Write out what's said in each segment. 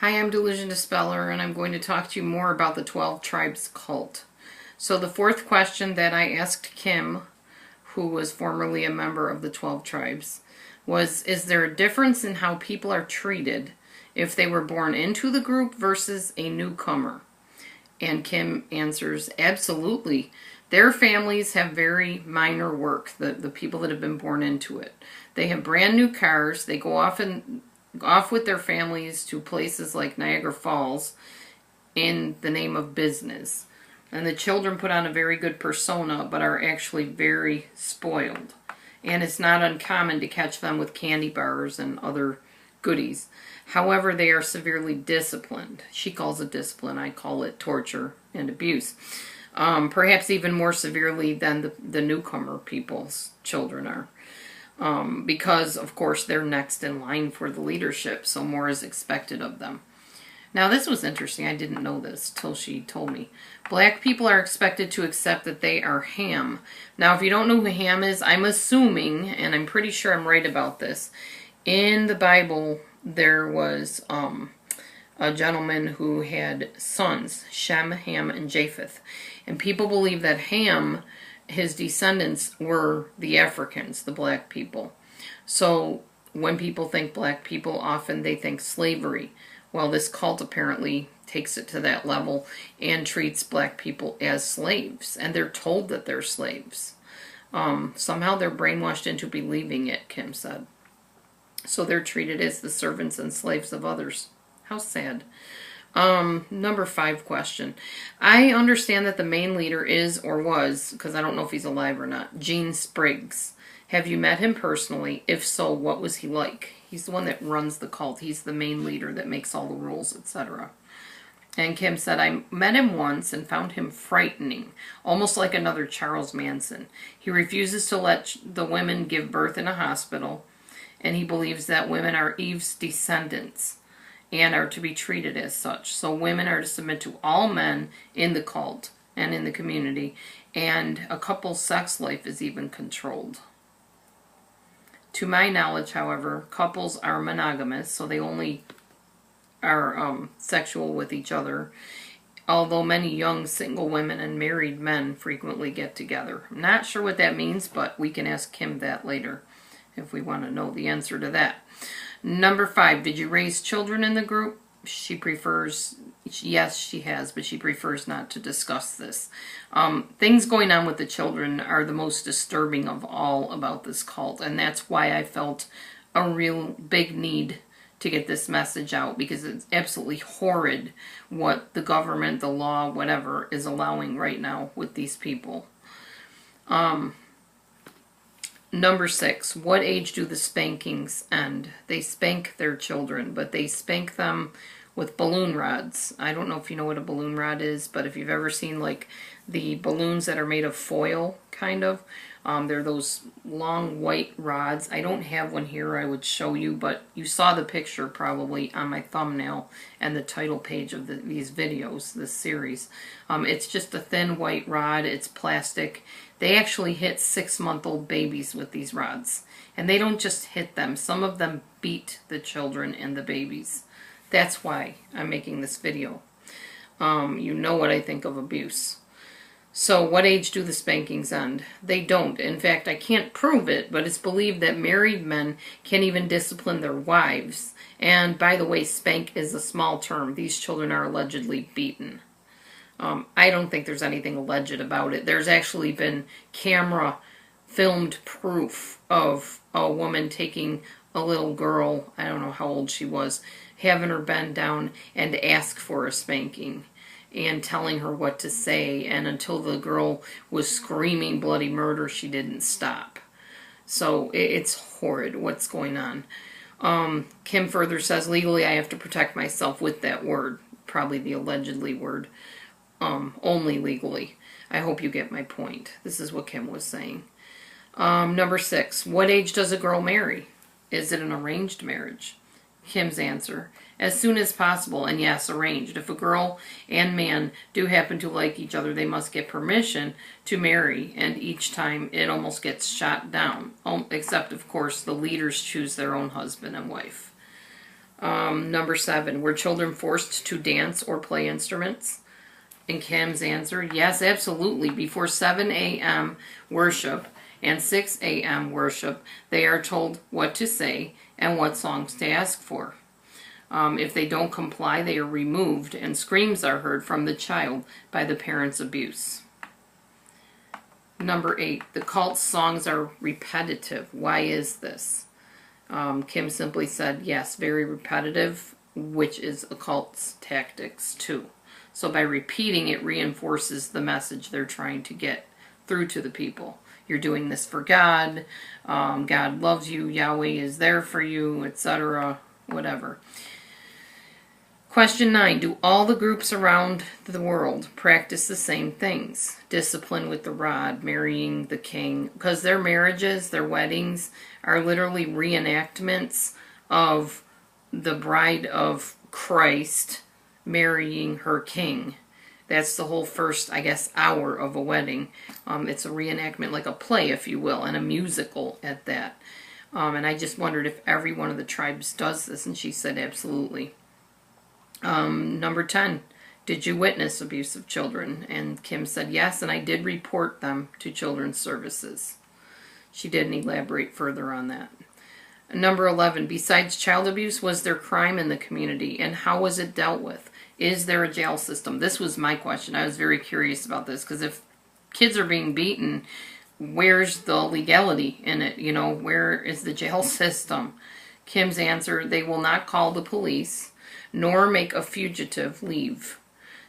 Hi, I'm DelusionDispeller, and I'm going to talk to you more about the 12 Tribes cult. So the fourth question that I asked Kim, who was formerly a member of the 12 Tribes, was, is there a difference in how people are treated if they were born into the group versus a newcomer? And Kim answers, absolutely. Their families have very minor work, the people that have been born into it. They have brand new cars. They go off with their families to places like Niagara Falls in the name of business. And the children put on a very good persona, but are actually very spoiled. And it's not uncommon to catch them with candy bars and other goodies. However, they are severely disciplined. She calls it discipline. I call it torture and abuse. Perhaps even more severely than the newcomer people's children are. Because, of course, they're next in line for the leadership, so more is expected of them. Now, this was interesting. I didn't know this till she told me. Black people are expected to accept that they are Ham. Now, if you don't know who Ham is, I'm assuming, and I'm pretty sure I'm right about this, in the Bible, there was a gentleman who had sons, Shem, Ham, and Japheth. And people believe that Ham, his descendants, were the Africans, the black people. So when people think black people, often they think slavery. Well, this cult apparently takes it to that level and treats black people as slaves. And they're told that they're slaves. Somehow they're brainwashed into believing it, Kim said. So they're treated as the servants and slaves of others. How sad. Number 5 question. I understand that the main leader is or was, because I don't know if he's alive or not, Gene Spriggs. Have you met him personally? If so, what was he like? He's the one that runs the cult. He's the main leader that makes all the rules, etc. And Kim said, I met him once and found him frightening, almost like another Charles Manson. He refuses to let the women give birth in a hospital, and he believes that women are Eve's descendants and are to be treated as such. So women are to submit to all men in the cult and in the community, and a couple's sex life is even controlled. To my knowledge, however, couples are monogamous, so they only are sexual with each other, although many young single women and married men frequently get together. I'm not sure what that means, but we can ask Kim that later if we want to know the answer to that. Number 5, did you raise children in the group? She prefers, yes, she has, but she prefers not to discuss this. Things going on with the children are the most disturbing of all about this cult, and that's why I felt a real big need to get this message out, because it's absolutely horrid what the government, the law, whatever, is allowing right now with these people. Number 6, what age do the spankings end? They spank their children, but they spank them with balloon rods. I don't know if you know what a balloon rod is, but if you've ever seen like the balloons that are made of foil, kind of, they're those long white rods. I don't have one here I would show you, but you saw the picture probably on my thumbnail and the title page of these videos, this series. It's just a thin white rod. It's plastic. They actually hit 6-month-old babies with these rods. And they don't just hit them. Some of them beat the children and the babies. That's why I'm making this video. You know what I think of abuse. So what age do the spankings end? They don't. In fact, I can't prove it, but it's believed that married men can even discipline their wives. And by the way, spank is a small term. These children are allegedly beaten. I don't think there's anything alleged about it. There's actually been camera filmed proof of a woman taking a little girl, I don't know how old she was, having her bend down and ask for a spanking and telling her what to say, and until the girl was screaming bloody murder, she didn't stop. So it's horrid what's going on. Kim further says, legally I have to protect myself with that word, probably the allegedly word. Only legally. I hope you get my point. This is what Kim was saying. Number 6, what age does a girl marry? Is it an arranged marriage? Kim's answer, as soon as possible, and yes, arranged. If a girl and man do happen to like each other, they must get permission to marry, and each time it almost gets shot down, except, of course, the leaders choose their own husband and wife. Number 7, were children forced to dance or play instruments? And Kim's answer, yes, absolutely. Before 7 a.m. worship and 6 a.m. worship, they are told what to say and what songs to ask for. If they don't comply, they are removed, and screams are heard from the child by the parent's abuse. Number 8, the cult's songs are repetitive. Why is this? Kim simply said, yes, very repetitive, which is a cult's tactics too. So by repeating, it reinforces the message they're trying to get through to the people. You're doing this for God. God loves you. Yahweh is there for you, etc. Whatever. Question 9. Do all the groups around the world practice the same things? Discipline with the rod, marrying the king. Because their marriages, their weddings, are literally reenactments of the bride of Christ marrying her king. That's the whole first, I guess, hour of a wedding. It's a reenactment, like a play, if you will, and a musical at that. And I just wondered if every one of the tribes does this, and she said absolutely. Number 10, did you witness abuse of children? And Kim said yes, and I did report them to Children's Services. She didn't elaborate further on that. Number 11, besides child abuse, was there crime in the community, and how was it dealt with? Is there a jail system? This was my question. I was very curious about this, because if kids are being beaten, where's the legality in it? You know, where is the jail system? Kim's answer, they will not call the police, nor make a fugitive leave.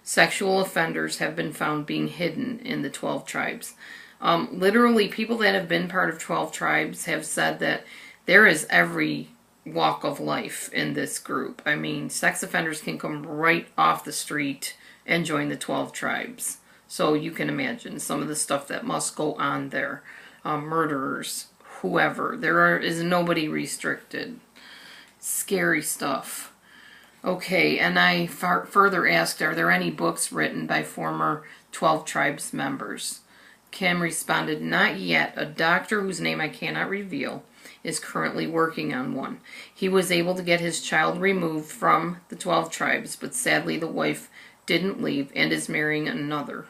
Sexual offenders have been found being hidden in the 12 tribes. Literally, people that have been part of 12 tribes have said that there is every walk of life in this group. I mean, sex offenders can come right off the street and join the 12 tribes. So you can imagine some of the stuff that must go on there. Murderers, whoever. There is nobody restricted. Scary stuff. Okay, and I further asked, are there any books written by former 12 tribes members? Kim responded, not yet. A doctor whose name I cannot reveal is currently working on one. He was able to get his child removed from the 12 tribes, but sadly the wife didn't leave and is marrying another.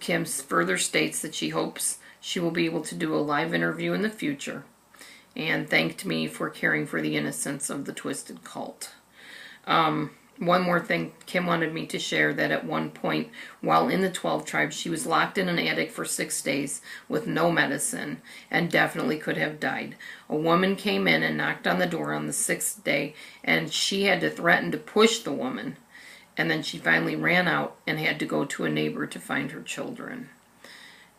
Kim further states that she hopes she will be able to do a live interview in the future, and thanked me for caring for the innocents of the twisted cult. One more thing, Kim wanted me to share that at one point, while in the 12 tribes, she was locked in an attic for 6 days with no medicine and definitely could have died. A woman came in and knocked on the door on the 6th day, and she had to threaten to push the woman. And then she finally ran out and had to go to a neighbor to find her children.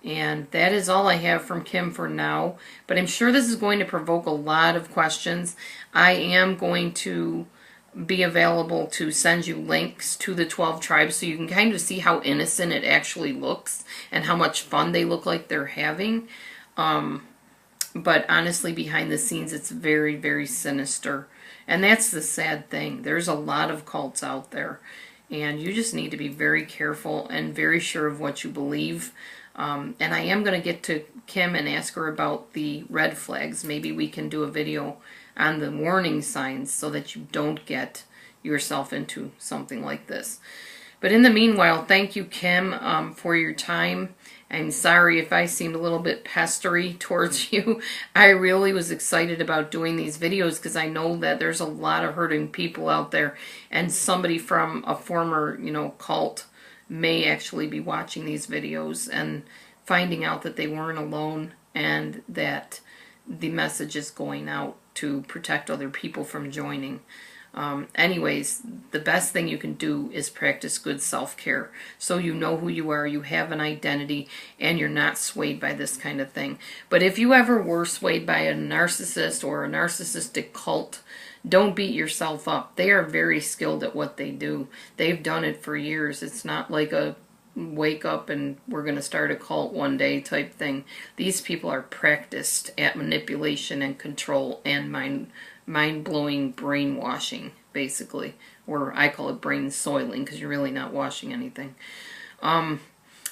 And that is all I have from Kim for now. But I'm sure this is going to provoke a lot of questions. I am going to be available to send you links to the 12 tribes so you can kind of see how innocent it actually looks and how much fun they look like they're having. But honestly, behind the scenes, it's very, very sinister. And that's the sad thing. There's a lot of cults out there. And you just need to be very careful and very sure of what you believe. And I am going to get to Kim and ask her about the red flags. Maybe we can do a video on the warning signs so that you don't get yourself into something like this. But in the meanwhile, thank you, Kim, for your time. I'm sorry if I seemed a little bit pestery towards you. I really was excited about doing these videos because I know that there's a lot of hurting people out there, and somebody from a former, cult may actually be watching these videos and finding out that they weren't alone and that the message is going out to protect other people from joining. Anyways, the best thing you can do is practice good self-care so you know who you are, you have an identity, and you're not swayed by this kind of thing. But if you ever were swayed by a narcissist or a narcissistic cult, don't beat yourself up. They are very skilled at what they do. They've done it for years. It's not like a wake up and we're going to start a cult one day type thing. These people are practiced at manipulation and control and mind-blowing brainwashing, basically. Or I call it brain soiling because you're really not washing anything.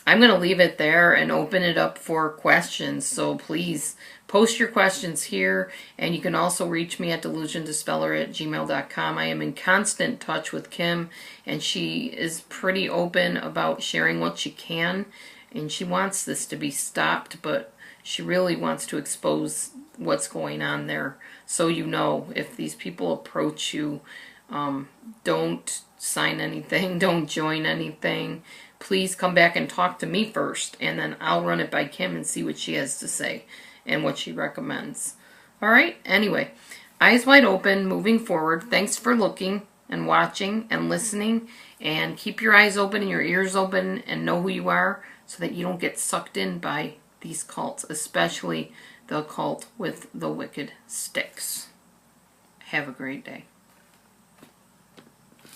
I'm going to leave it there and open it up for questions. So please post your questions here, and you can also reach me at DelusionDispeller@gmail.com. I am in constant touch with Kim, and she is pretty open about sharing what she can, and she wants this to be stopped, but she really wants to expose what's going on there. So you know, if these people approach you, don't sign anything, don't join anything. Please come back and talk to me first, and then I'll run it by Kim and see what she has to say and what she recommends. All right? Anyway, eyes wide open, moving forward. Thanks for looking and watching and listening, and keep your eyes open and your ears open and know who you are so that you don't get sucked in by these cults, especially the cult with the wicked sticks. Have a great day.